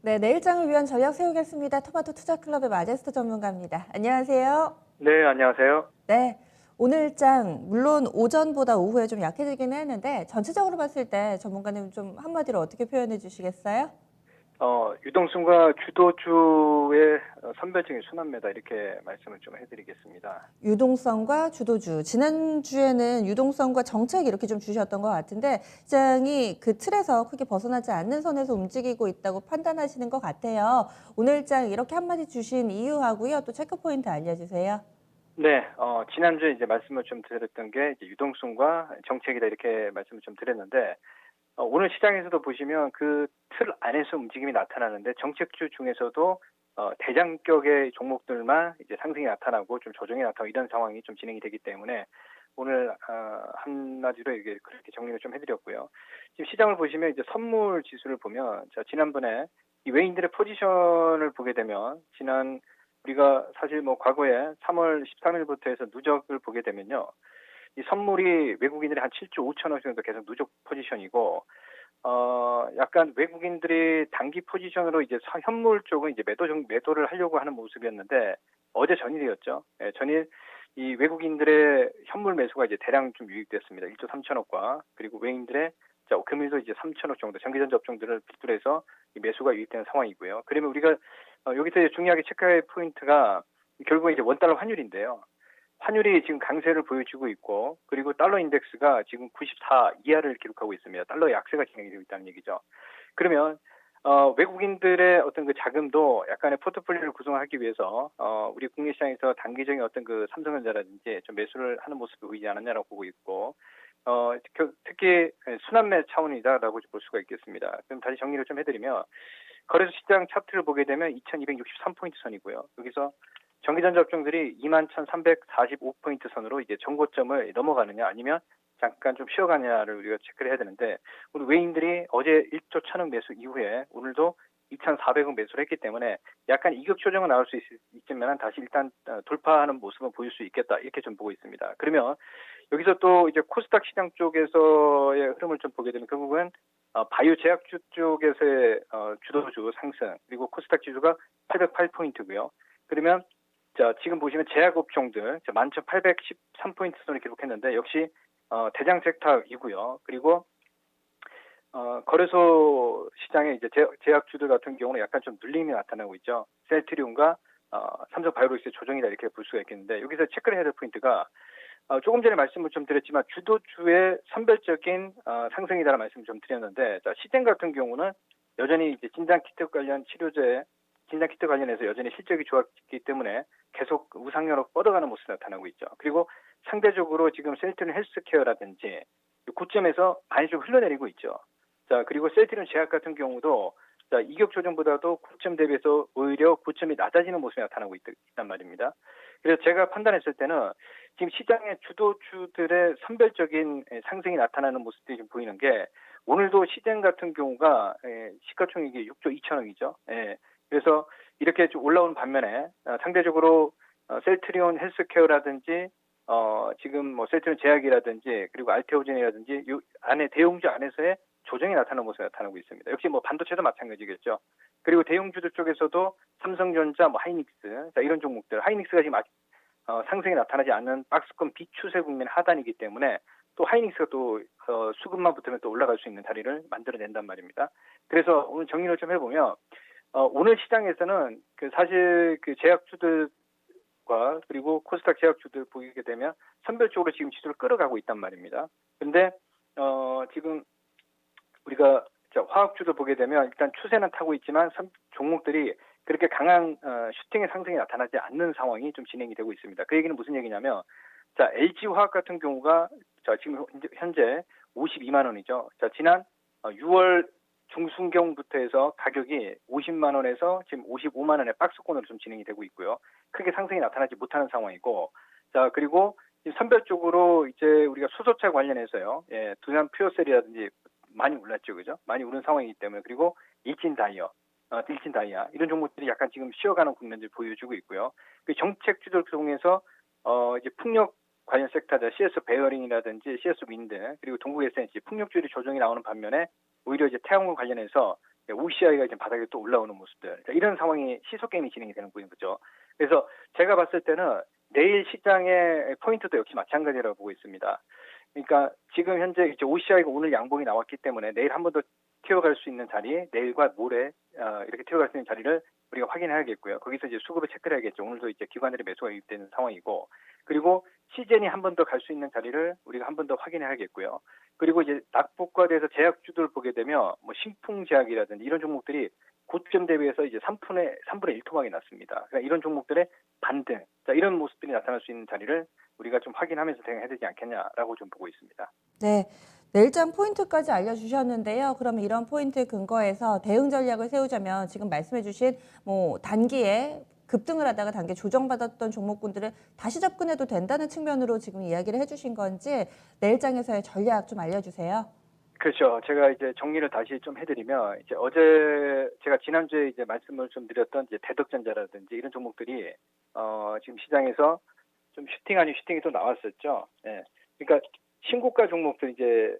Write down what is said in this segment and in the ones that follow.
네, 내일장을 위한 전략 세우겠습니다. 토마토 투자클럽의 마제스터 전문가입니다. 안녕하세요. 네, 안녕하세요. 네, 오늘장 물론 오전보다 오후에 좀 약해지기는 했는데 전체적으로 봤을 때 전문가님 좀 한마디로 어떻게 표현해 주시겠어요? 유동성과 주도주의 선별적인 순환매다 이렇게 말씀을 좀 해드리겠습니다. 유동성과 주도주. 지난주에는 유동성과 정책 이렇게 좀 주셨던 것 같은데 시장이 그 틀에서 크게 벗어나지 않는 선에서 움직이고 있다고 판단하시는 것 같아요. 오늘장 이렇게 한마디 주신 이유하고요. 또 체크 포인트 알려주세요. 네, 지난주에 이제 말씀을 좀 드렸던 게 이제 유동성과 정책이다 이렇게 말씀을 좀 드렸는데, 오늘 시장에서도 보시면 그 틀 안에서 움직임이 나타나는데 정책주 중에서도 대장격의 종목들만 이제 상승이 나타나고 좀 조정이 나타나고 이런 상황이 좀 진행이 되기 때문에 오늘 한마디로 이게 그렇게 정리를 좀 해드렸고요. 지금 시장을 보시면 이제 선물 지수를 보면 자 지난번에 이 외인들의 포지션을 보게 되면 지난 우리가 사실 뭐 과거에 3월 13일부터 해서 누적을 보게 되면요. 이 선물이 외국인들이 한 7조 5천억 정도 계속 누적 포지션이고, 약간 외국인들이 단기 포지션으로 이제 현물 쪽은 이제 매도를 하려고 하는 모습이었는데, 어제 전일이었죠. 예, 전일 이 외국인들의 현물 매수가 이제 대량 좀 유입됐습니다. 1조 3천억과, 그리고 외인들의 금일도 이제 3천억 정도 정기전 업종들을 필두로 이 매수가 유입되는 상황이고요. 그러면 우리가 여기서 이제 중요하게 체크할 포인트가 결국 이제 원달러 환율인데요. 환율이 지금 강세를 보여주고 있고, 그리고 달러 인덱스가 지금 94 이하를 기록하고 있습니다. 달러 약세가 진행이 되고 있다는 얘기죠. 그러면 외국인들의 어떤 그 자금도 약간의 포트폴리오를 구성하기 위해서 우리 국내 시장에서 단기적인 어떤 그 삼성전자라든지 좀 매수를 하는 모습이 보이지 않았냐라고 보고 있고, 특히 순환매 차원이다라고 볼 수가 있겠습니다. 그럼 다시 정리를 좀 해드리면, 거래소 시장 차트를 보게 되면 2263포인트 선이고요. 여기서 전기전자 업종들이 21,345포인트 선으로 이제 정고점을 넘어가느냐 아니면 잠깐 좀 쉬어가냐를 우리가 체크를 해야 되는데, 우리 외인들이 어제 1조 1,000억 매수 이후에 오늘도 2,400억 매수를 했기 때문에 약간 이격 조정은 나올 수 있지만 다시 일단 돌파하는 모습은 보일 수 있겠다 이렇게 좀 보고 있습니다. 그러면 여기서 또 이제 코스닥 시장 쪽에서의 흐름을 좀 보게 되면 결국은 바이오 제약주 쪽에서의 주도주 상승, 그리고 코스닥 지수가 808포인트고요. 그러면 자, 지금 보시면 제약 업종들 11,813포인트 선을 기록했는데 역시 대장 섹터이고요. 그리고 거래소 시장에 이제 제약주들 같은 경우는 약간 좀 눌림이 나타나고 있죠. 셀트리온과 삼성바이오로직스의 조정이다 이렇게 볼 수가 있겠는데, 여기서 체크를 해야 될 포인트가 조금 전에 말씀을 좀 드렸지만 주도주의 선별적인 상승이다라는 말씀을 좀 드렸는데, 자, 시젠 같은 경우는 여전히 이제 진단키트 관련 치료제 진단키트 관련해서 여전히 실적이 좋았기 때문에 계속 우상향으로 뻗어가는 모습이 나타나고 있죠. 그리고 상대적으로 지금 셀트리온 헬스케어라든지 고점에서 많이 좀 흘러내리고 있죠. 자, 그리고 셀트리온 제약 같은 경우도 자, 이격 조정보다도 고점 대비해서 오히려 고점이 낮아지는 모습이 나타나고 있단 말입니다. 그래서 제가 판단했을 때는 지금 시장의 주도주들의 선별적인 상승이 나타나는 모습들이 좀 보이는 게, 오늘도 시장 같은 경우가 시가총액이 6조 2천억이죠. 그래서 이렇게 좀 올라오는 반면에 상대적으로 셀트리온 헬스케어라든지 지금 뭐 셀트리온 제약이라든지 그리고 알테오젠이라든지 이 안에 대형주 안에서의 조정이 나타나는 모습이 나타나고 있습니다. 역시 뭐 반도체도 마찬가지겠죠. 그리고 대형주들 쪽에서도 삼성전자, 뭐 하이닉스, 자, 이런 종목들, 하이닉스가 지금 상승이 나타나지 않는 박스권 비추세 국면 하단이기 때문에 또 하이닉스가 또 수급만 붙으면 또 올라갈 수 있는 자리를 만들어낸단 말입니다. 그래서 오늘 정리를 좀 해보면 오늘 시장에서는 그 사실 그 제약주들과 그리고 코스닥 제약주들 보게 되면 선별적으로 지금 지수를 끌어가고 있단 말입니다. 근데 지금 우리가 화학주도 보게 되면 일단 추세는 타고 있지만 종목들이 그렇게 강한 슈팅의 상승이 나타나지 않는 상황이 좀 진행이 되고 있습니다. 그 얘기는 무슨 얘기냐면, 자, LG화학 같은 경우가 자, 지금 현재 52만 원이죠. 자, 지난 6월 중순경부터 해서 가격이 50만 원에서 지금 55만 원의 박스권으로 좀 진행이 되고 있고요. 크게 상승이 나타나지 못하는 상황이고, 자, 그리고 선별적으로 이제 우리가 수소차 관련해서요, 두산 퓨어셀이라든지 많이 올랐죠, 그죠? 많이 오른 상황이기 때문에. 그리고 일진다이아 이런 종목들이 약간 지금 쉬어가는 국면을 보여주고 있고요. 그 정책주들 통해서 이제 풍력 관련 섹터들 CS 베어링이라든지 CS 윈드 그리고 동국 SNC 풍력주들이 조정이 나오는 반면에 오히려 이제 태양광 관련해서 OCI가 이제 바닥에 또 올라오는 모습들. 자, 이런 상황이 시속 게임이 진행이 되는 거죠. 그래서 제가 봤을 때는 내일 시장의 포인트도 역시 마찬가지라고 보고 있습니다. 그러니까 지금 현재 이제 OCI가 오늘 양봉이 나왔기 때문에 내일 한 번 더 튀어갈 수 있는 자리, 내일과 모레 이렇게 튀어갈 수 있는 자리를 우리가 확인해야겠고요. 거기서 이제 수급을 체크를 해야겠죠. 오늘도 이제 기관들의 매수가 유입되는 상황이고, 그리고 시젠이 한 번 더 갈 수 있는 자리를 우리가 한 번 더 확인해야겠고요. 그리고 이제 낙폭과대해서 제약주들 보게 되면 뭐 신풍제약이라든지 이런 종목들이 고점 대비해서 이제 3분의 1 토막이 났습니다. 그러니까 이런 종목들의 반등, 자, 이런 모습들이 나타날 수 있는 자리를 우리가 좀 확인하면서 대응해야 되지 않겠냐라고 좀 보고 있습니다. 네. 내일장 포인트까지 알려주셨는데요. 그러면 이런 포인트 근거에서 대응 전략을 세우자면 지금 말씀해주신 뭐 단기에 급등을 하다가 단기 조정받았던 종목군들을 다시 접근해도 된다는 측면으로 지금 이야기를 해주신 건지 내일장에서의 전략 좀 알려주세요. 그렇죠. 제가 이제 정리를 다시 좀 해드리면, 이제 어제 제가 지난주에 이제 말씀을 좀 드렸던 이제 대덕전자라든지 이런 종목들이 지금 시장에서 좀 슈팅 아닌 슈팅이 또 나왔었죠. 예. 그러니까 신고가 종목들 이제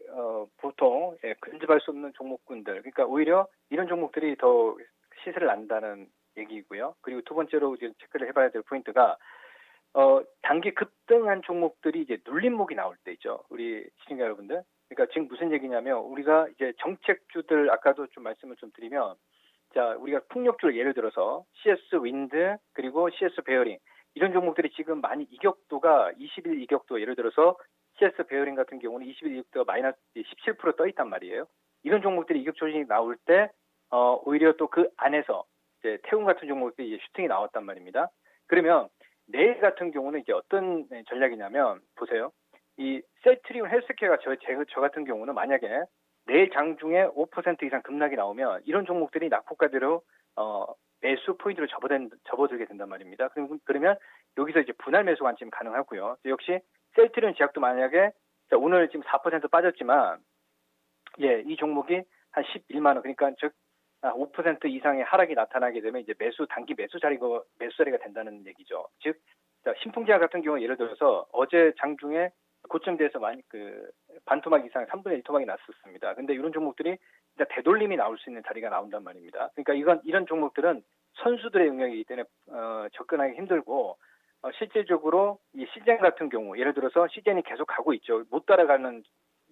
보통 근접할 수 없는 종목군들. 그러니까 오히려 이런 종목들이 더 시세를 난다는 얘기고요. 그리고 두 번째로 이제 체크를 해봐야 될 포인트가 단기 급등한 종목들이 이제 눌림목이 나올 때 있죠. 우리 시청자 여러분들. 그러니까 지금 무슨 얘기냐면 우리가 이제 정책주들 아까도 좀 말씀을 좀 드리면, 자, 우리가 풍력주를 예를 들어서 CS 윈드 그리고 CS 베어링 이런 종목들이 지금 많이 이격도가 20일 이격도, 예를 들어서 CS 베어링 같은 경우는 20일 이격도가 마이너스 17% 떠 있단 말이에요. 이런 종목들이 이격 조정이 나올 때 오히려 또 그 안에서 이제 태움 같은 종목들이 이제 슈팅이 나왔단 말입니다. 그러면 내일 같은 경우는 이제 어떤 전략이냐면, 보세요. 이 셀트리온 헬스케어가 저 같은 경우는 만약에 내일 장중에 5% 이상 급락이 나오면 이런 종목들이 낙폭가대로 매수 포인트로 접어들게 된단 말입니다. 그러면 여기서 이제 분할 매수 관점 가능하고요. 역시 셀트리온 제약도 만약에 오늘 지금 4% 빠졌지만, 이 종목이 한 11만 원, 그러니까 즉 5% 이상의 하락이 나타나게 되면 이제 단기 매수 자리가 된다는 얘기죠. 즉, 신풍제약 같은 경우 예를 들어서 어제 장중에 고점대에서 많이 반토막 이상 3분의 1 토막이 났었습니다. 근데 이런 종목들이 되돌림이 나올 수 있는 자리가 나온단 말입니다. 그러니까 이런 종목들은 선수들의 영역이기 때문에 접근하기 힘들고, 실질적으로 이 시젠 같은 경우 예를 들어서 시젠이 계속 가고 있죠. 못 따라가는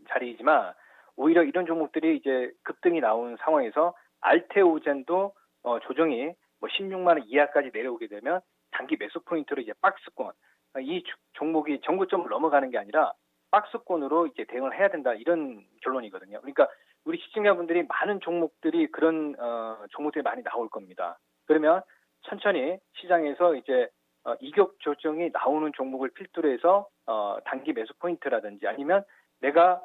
자리이지만 오히려 이런 종목들이 이제 급등이 나온 상황에서 알테오젠도 조정이 뭐 16만 원 이하까지 내려오게 되면 단기 매수 포인트로 이제 박스권, 이 종목이 정고점을 넘어가는 게 아니라 박스권으로 이제 대응을 해야 된다, 이런 결론이거든요. 그러니까 우리 시청자분들이 많은 종목들이 그런 종목들이 많이 나올 겁니다. 그러면 천천히 시장에서 이제 이격 조정이 나오는 종목을 필두로 해서 단기 매수 포인트라든지, 아니면 내가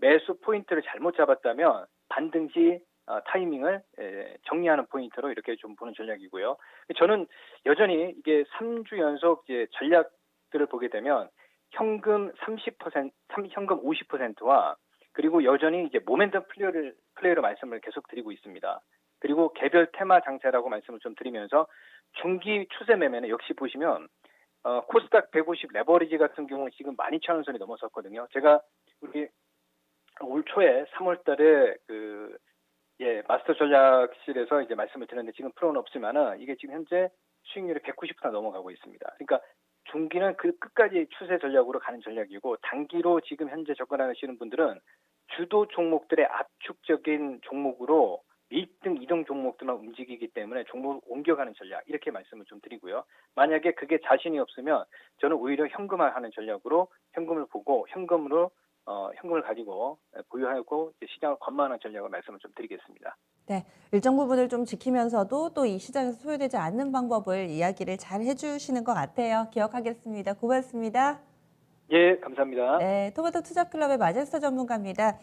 매수 포인트를 잘못 잡았다면 반등 시 타이밍을 정리하는 포인트로 이렇게 좀 보는 전략이고요. 저는 여전히 이게 3주 연속 이제 전략들을 보게 되면 현금 30%, 현금 50%와 그리고 여전히 이제 모멘텀 플레이로 말씀을 계속 드리고 있습니다. 그리고 개별 테마 장세라고 말씀을 좀 드리면서 중기 추세 매매는 역시 보시면 코스닥 150 레버리지 같은 경우는 지금 12,000원 선이 넘어섰거든요. 제가 우리 올 초에 3월 달에 마스터 전략실에서 이제 말씀을 드렸는데 지금 프로는 없지만은 이게 지금 현재 수익률이 190% 넘어가고 있습니다. 그러니까 중기는 그 끝까지 추세 전략으로 가는 전략이고, 단기로 지금 현재 접근하시는 분들은 주도 종목들의 압축적인 종목으로 1등, 2등 종목들만 움직이기 때문에 종목을 옮겨가는 전략, 이렇게 말씀을 좀 드리고요. 만약에 그게 자신이 없으면 저는 오히려 현금화하는 전략으로 현금을 보고 현금을 가지고 보유하고 시장을 관망하는 전략을 말씀을 좀 드리겠습니다. 네, 일정 부분을 좀 지키면서도 또 이 시장에서 소요되지 않는 방법을 이야기를 잘 해주시는 것 같아요. 기억하겠습니다. 고맙습니다. 예, 감사합니다. 네, 토마토 투자클럽의 마제스터 전문가입니다.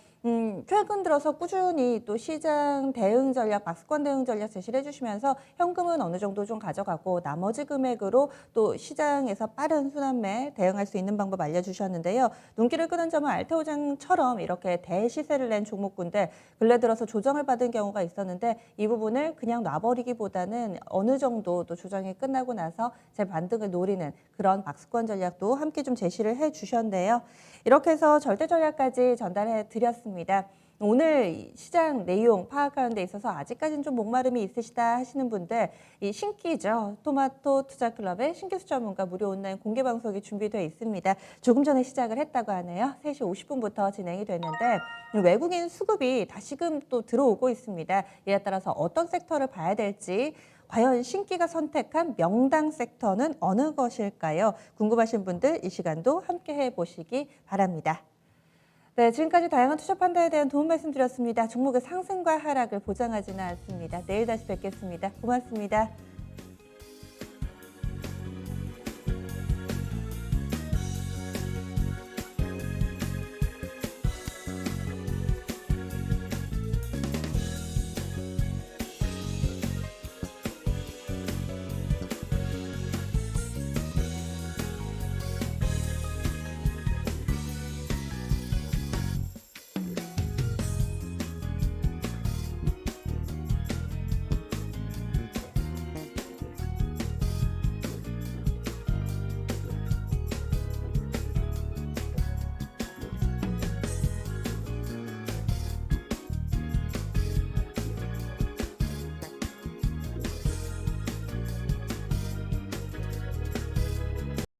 최근 들어서 꾸준히 또 시장 대응 전략, 박스권 대응 전략 제시를 해주시면서 현금은 어느 정도 좀 가져가고 나머지 금액으로 또 시장에서 빠른 순환매 대응할 수 있는 방법 알려주셨는데요. 눈길을 끄는 점은 알테오장처럼 이렇게 대시세를 낸 종목군들 근래 들어서 조정을 받은 경우가 있었는데, 이 부분을 그냥 놔버리기보다는 어느 정도 또 조정이 끝나고 나서 재반등을 노리는 그런 박스권 전략도 함께 좀 제시를 해주셨는데요. 이렇게 해서 절대 전략까지 전달해 드렸습니다. 오늘 이 시장 내용 파악하는 데 있어서 아직까지는 좀 목마름이 있으시다 하시는 분들, 이 신기죠. 토마토 투자클럽의 신기수 전문가 무료 온라인 공개 방송이 준비되어 있습니다. 조금 전에 시작을 했다고 하네요. 3시 50분부터 진행이 됐는데 외국인 수급이 다시금 또 들어오고 있습니다. 이에 따라서 어떤 섹터를 봐야 될지, 과연 신기가 선택한 명당 섹터는 어느 것일까요? 궁금하신 분들 이 시간도 함께 해보시기 바랍니다. 네, 지금까지 다양한 투자 판단에 대한 도움 말씀드렸습니다. 종목의 상승과 하락을 보장하지는 않습니다. 내일 다시 뵙겠습니다. 고맙습니다.